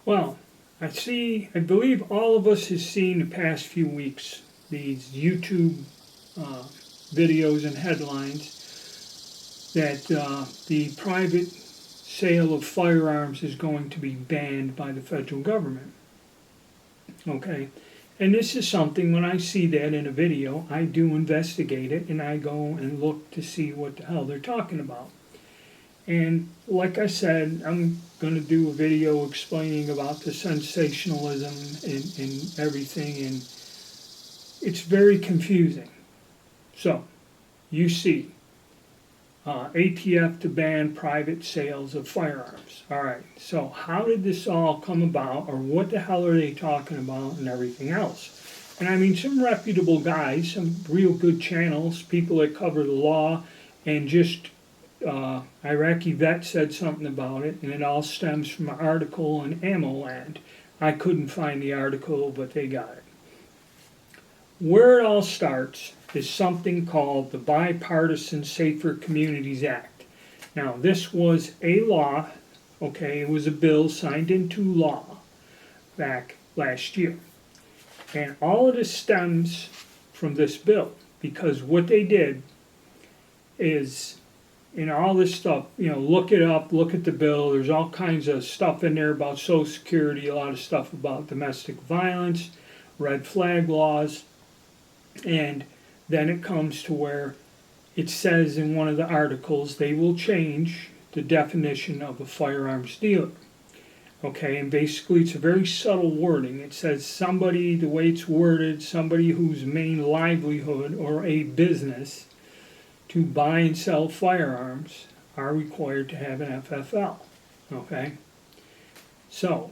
Well, I believe all of us has seen the past few weeks these YouTube uh, videos and headlines that the private sale of firearms is going to be banned by the federal government. Okay, and this is something, when I see that in a video, I do investigate it and I go and look to see what the hell they're talking about. And like I said, I'm going to do a video explaining about the sensationalism and everything, and it's very confusing. So, you see, ATF to ban private sales of firearms. All right, so how did this all come about, or what the hell are they talking about, and everything else? And I mean, some reputable guys, some real good channels, people that cover the law, and just Iraqi vet said something about it, and it all stems from an article in Ammo Land. I couldn't find the article, but they got it. Where it all starts is something called the Bipartisan Safer Communities Act. Now, this was a law, okay, it was a bill signed into law back last year. And all of this stems from this bill, because what they did is, all this stuff, look it up, look at the bill, there's all kinds of stuff in there about Social Security, a lot of stuff about domestic violence, red flag laws, and then it comes to where it says in one of the articles they will change the definition of a firearms dealer. Okay, and basically it's a very subtle wording. It says somebody, the way it's worded, somebody whose main livelihood or a business to buy and sell firearms are required to have an FFL. Okay? So,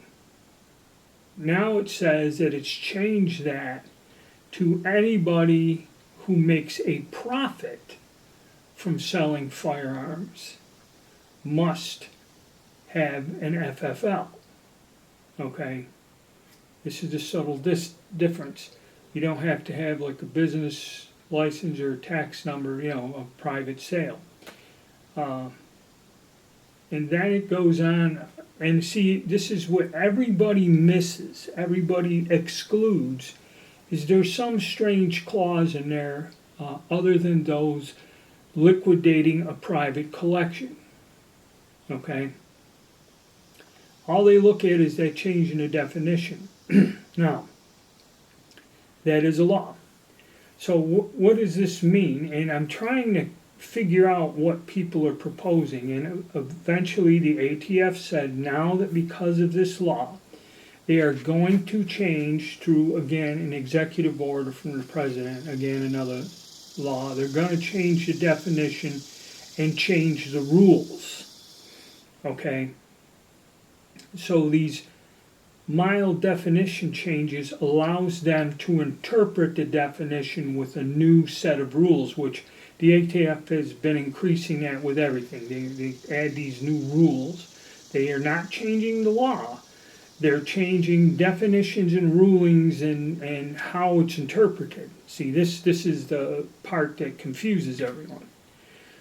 now it says that it's changed that to anybody who makes a profit from selling firearms must have an FFL. Okay? This is the subtle difference. You don't have to have like a business license or tax number, a private sale. And then it goes on, and see, this is what everybody misses, everybody excludes, is there's some strange clause in there other than those liquidating a private collection. Okay? All they look at is that change in the definition. Now, that is a law. So what does this mean? And I'm trying to figure out what people are proposing. And eventually the ATF said now that because of this law, they are going to change through, again, an executive order from the president, again, another law. They're going to change the definition and change the rules. Okay? So these mild definition changes allows them to interpret the definition with a new set of rules, which the ATF has been increasing that with everything. They add these new rules. They are not changing the law. They're changing definitions and rulings and how it's interpreted. See, this is the part that confuses everyone.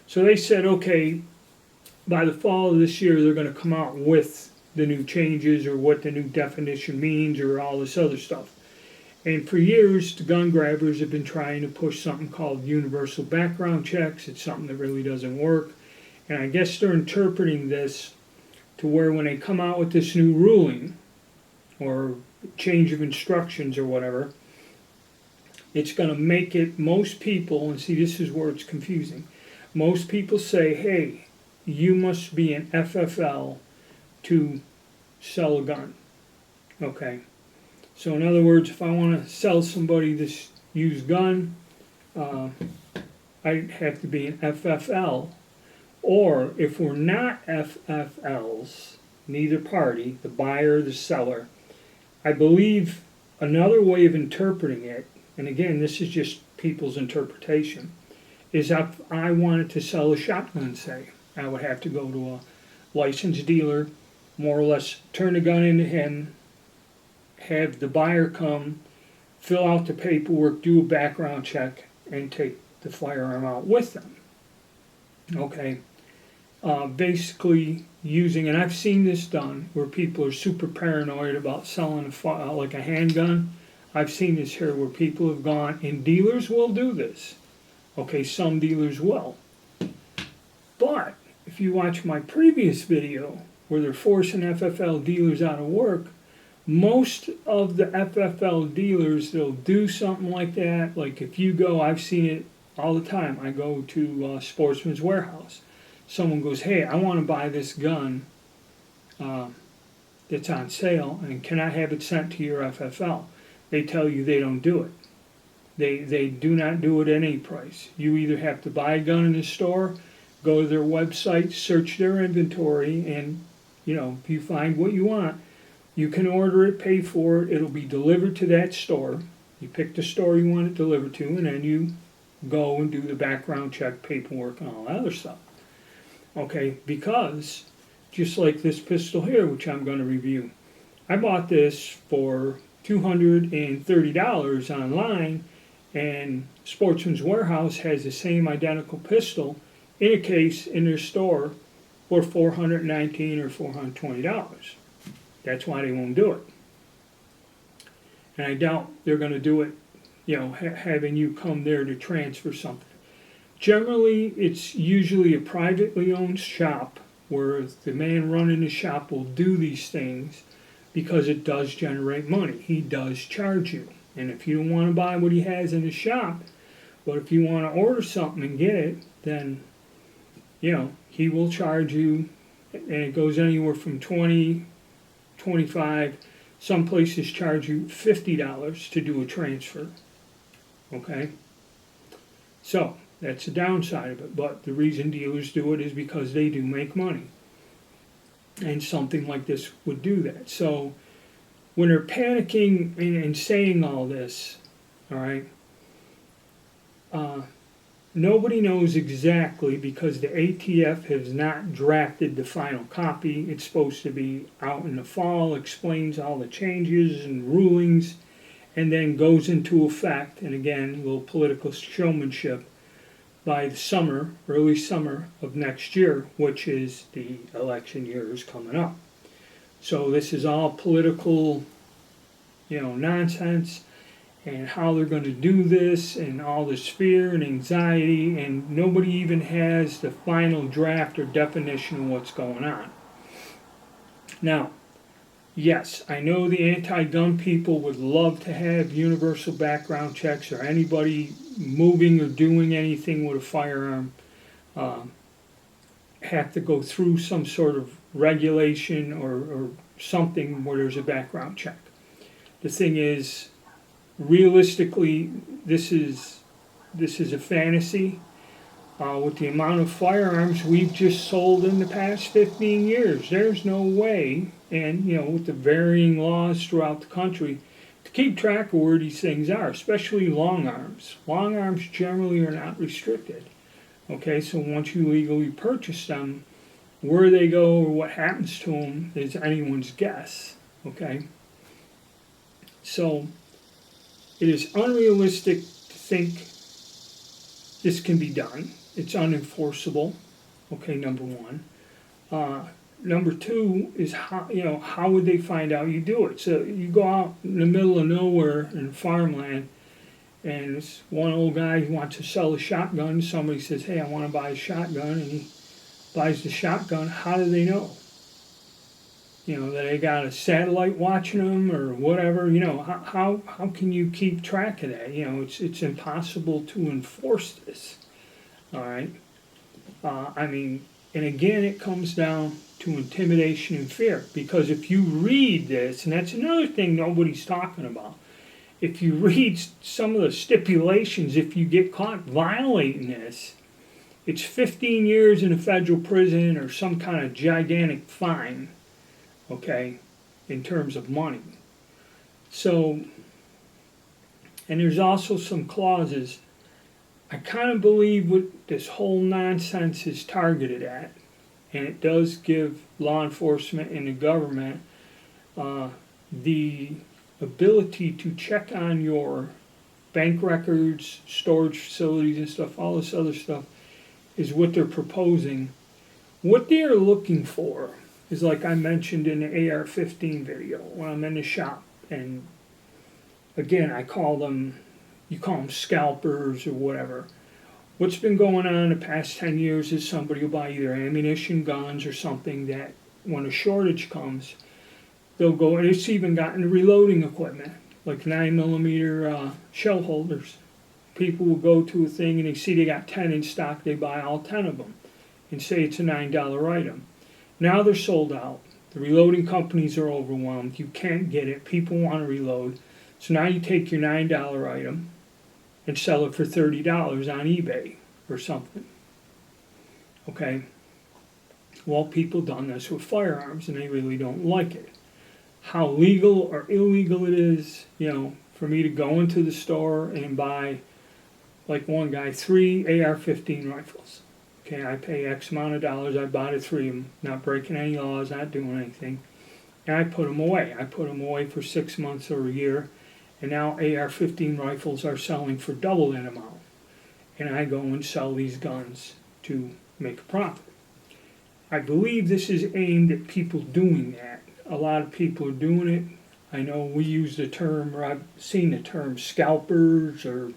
So they said, okay, by the fall of this year, they're going to come out with the new changes or what the new definition means or all this other stuff. And for years, the gun grabbers have been trying to push something called universal background checks. It's something that really doesn't work. And I guess they're interpreting this to where when they come out with this new ruling or change of instructions or whatever, it's going to make it, most people, and see this is where it's confusing, most people say, hey, you must be an FFL to sell a gun. Okay, so in other words, if I want to sell somebody this used gun, I have to be an FFL, or if we're not FFLs, neither party, the buyer or the seller, I believe another way of interpreting it, and again this is just people's interpretation, is if I wanted to sell a shotgun, say, I would have to go to a licensed dealer, more or less turn the gun into him, have the buyer come, fill out the paperwork, do a background check, and take the firearm out with them. Okay. basically using, and I've seen this done, where people are super paranoid about selling like a handgun. I've seen this here where people have gone, and dealers will do this. Okay, some dealers will. But if you watch my previous video where they're forcing FFL dealers out of work, most of the FFL dealers, they'll do something like that. Like if you go, I've seen it all the time. I go to Sportsman's Warehouse. Someone goes, hey, I want to buy this gun that's on sale, and can I have it sent to your FFL? They tell you they don't do it. They do not do it at any price. You either have to buy a gun in the store, go to their website, search their inventory, and if you find what you want, you can order it, pay for it, it'll be delivered to that store. You pick the store you want it delivered to, and then you go and do the background check, paperwork, and all that other stuff. Okay, because just like this pistol here, which I'm going to review, I bought this for $230 online, and Sportsman's Warehouse has the same identical pistol in a case in their store for $419 or $420. That's why they won't do it. And I doubt they're going to do it, having you come there to transfer something. Generally, it's usually a privately owned shop where the man running the shop will do these things because it does generate money. He does charge you. And if you don't want to buy what he has in the shop, but if you want to order something and get it, then, he will charge you, and it goes anywhere from $20, $25, some places charge you $50 to do a transfer. Okay? So, that's the downside of it, but the reason dealers do it is because they do make money. And something like this would do that. So, when they're panicking and saying all this, all right, nobody knows exactly because the ATF has not drafted the final copy. It's supposed to be out in the fall, explains all the changes and rulings, and then goes into effect, and again, a little political showmanship, by the summer, early summer of next year, which is the election year is coming up. So this is all political, nonsense, and how they're going to do this, and all this fear and anxiety, and nobody even has the final draft or definition of what's going on. Now, yes, I know the anti-gun people would love to have universal background checks, or anybody moving or doing anything with a firearm have to go through some sort of regulation or something where there's a background check. The thing is, realistically, this is a fantasy. With the amount of firearms we've just sold in the past 15 years, there's no way, and with the varying laws throughout the country, to keep track of where these things are, especially long arms. Long arms generally are not restricted. Okay, so once you legally purchase them, where they go or what happens to them is anyone's guess. Okay, so it is unrealistic to think this can be done. It's unenforceable. Okay, number one. Number two is how would they find out you do it? So you go out in the middle of nowhere in farmland, and this one old guy who wants to sell a shotgun. Somebody says, hey, I want to buy a shotgun, and he buys the shotgun. How do they know? That they got a satellite watching them or whatever. How can you keep track of that? It's impossible to enforce this. All right. And again, it comes down to intimidation and fear. Because if you read this, and that's another thing nobody's talking about, if you read some of the stipulations, if you get caught violating this, it's 15 years in a federal prison or some kind of gigantic fine, okay, in terms of money. So, and there's also some clauses. I kind of believe what this whole nonsense is targeted at, and it does give law enforcement and the government the ability to check on your bank records, storage facilities and stuff, all this other stuff, is what they're proposing, What they are looking for is, like I mentioned in the AR-15 video, when I'm in the shop, and again, you call them scalpers or whatever. What's been going on the past 10 years is somebody will buy either ammunition, guns, or something that when a shortage comes, they'll go, and it's even gotten reloading equipment, like 9mm shell holders. People will go to a thing and they see they got 10 in stock, they buy all 10 of them and say it's a $9 item. Now they're sold out. The reloading companies are overwhelmed. You can't get it. People want to reload. So now you take your $9 item and sell it for $30 on eBay or something. Okay? Well, people done this with firearms and they really don't like it. How legal or illegal it is, for me to go into the store and buy, like one guy, 3 AR-15 rifles. Okay, I pay X amount of dollars, I bought it 3 of them, not breaking any laws, not doing anything. And I put them away. I put them away for 6 months or a year. And now AR-15 rifles are selling for double that amount. And I go and sell these guns to make a profit. I believe this is aimed at people doing that. A lot of people are doing it. I know we use the term, or I've seen the term, scalpers or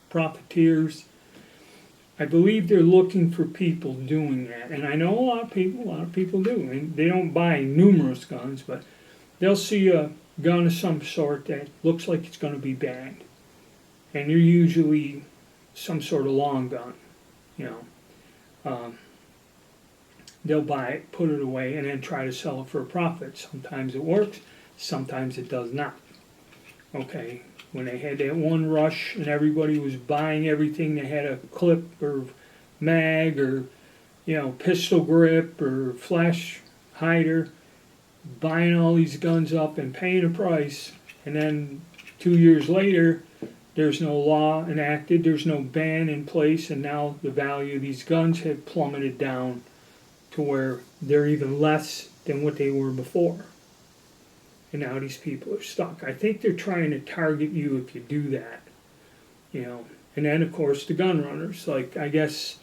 profiteers. I believe they're looking for people doing that. And I know a lot of people do. And they don't buy numerous guns, but they'll see a gun of some sort that looks like it's going to be banned. And they're usually some sort of long gun, they'll buy it, put it away, and then try to sell it for a profit. Sometimes it works, sometimes it does not. Okay, when they had that one rush and everybody was buying everything, they had a clip or mag or, pistol grip or flash hider, buying all these guns up and paying a price, and then 2 years later, there's no law enacted, there's no ban in place, and now the value of these guns have plummeted down to where they're even less than what they were before. And now these people are stuck. I think they're trying to target you if you do that, And then, of course, the gun runners. Like, I guess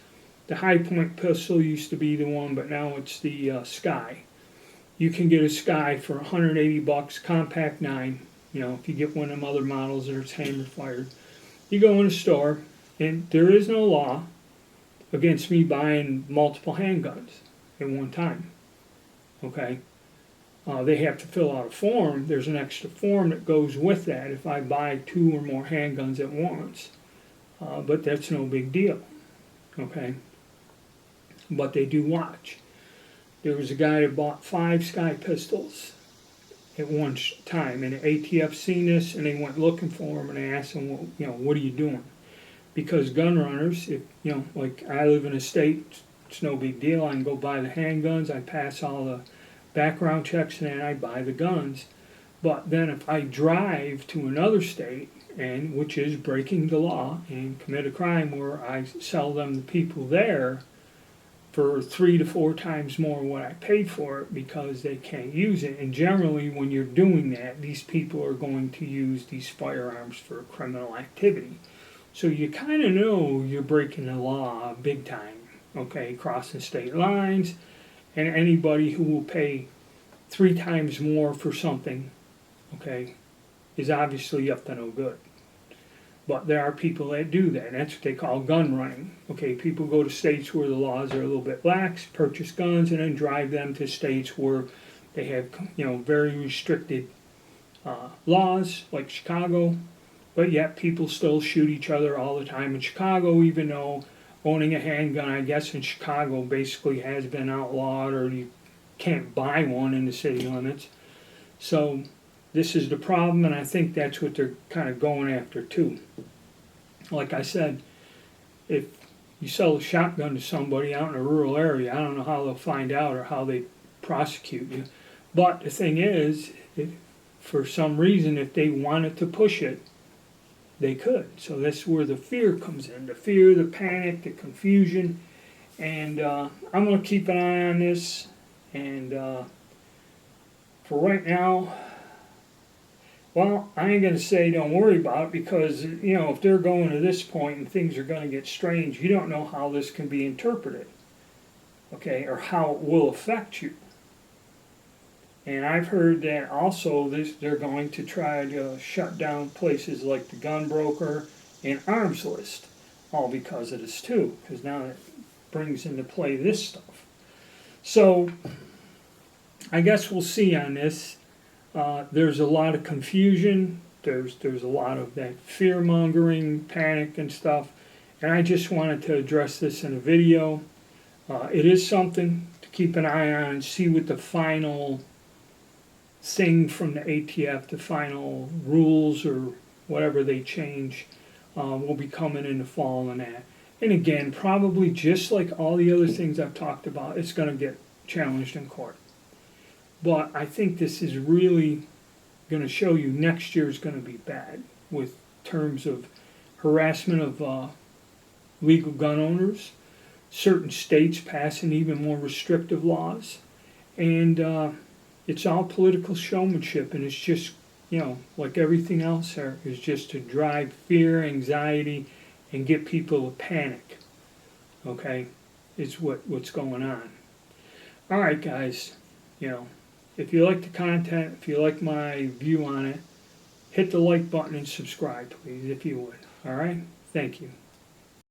the high point pistol used to be the one, but now it's the Sky. You can get a Sky for $180, compact 9. If you get one of them other models that are hammer fired. You go in a store, and there is no law against me buying multiple handguns at one time. Okay? They have to fill out a form. There's an extra form that goes with that if I buy 2 or more handguns at once. But that's no big deal. Okay? But they do watch. There was a guy that bought 5 Sky pistols at one time, and the ATF seen this, and they went looking for him, and they asked him, what are you doing? Because gun runners, like I live in a state, it's no big deal. I can go buy the handguns, I pass all the background checks, and then I buy the guns. But then if I drive to another state, and which is breaking the law, and commit a crime where I sell them to people there for 3 to 4 times more what I paid for it because they can't use it. And generally when you're doing that, these people are going to use these firearms for criminal activity. So you kind of know you're breaking the law big time, okay, crossing state lines, and anybody who will pay 3 times more for something, okay, is obviously up to no good. But there are people that do that, and that's what they call gun running. Okay, people go to states where the laws are a little bit lax, purchase guns, and then drive them to states where they have, very restricted laws, like Chicago. But yet people still shoot each other all the time in Chicago, even though owning a handgun, I guess, in Chicago basically has been outlawed, or you can't buy one in the city limits. So this is the problem, and I think that's what they're kind of going after too. Like I said, if you sell a shotgun to somebody out in a rural area, I don't know how they'll find out or how they prosecute you. But the thing is, for some reason, if they wanted to push it, they could. So that's where the fear comes in. The fear, the panic, the confusion. And I'm going to keep an eye on this. And for right now, well, I ain't going to say don't worry about it because, if they're going to this point and things are going to get strange, you don't know how this can be interpreted. okay, or how it will affect you. And I've heard that also they're going to try to shut down places like the gun broker and arms list, all because of this too, because now it brings into play this stuff. So I guess we'll see on this. There's a lot of confusion. There's a lot of that fear mongering, panic and stuff. And I just wanted to address this in a video. It is something to keep an eye on and see what the final thing from the ATF, the final rules or whatever they change, will be coming in the fall and that. And again, probably just like all the other things I've talked about, it's going to get challenged in court. But I think this is really going to show you next year is going to be bad with terms of harassment of legal gun owners, certain states passing even more restrictive laws, and it's all political showmanship, and it's just, like everything else there, is just to drive fear, anxiety, and get people to panic, okay, is what's going on. All right, guys, if you like the content, if you like my view on it, hit the like button and subscribe, please, if you would. All right? Thank you.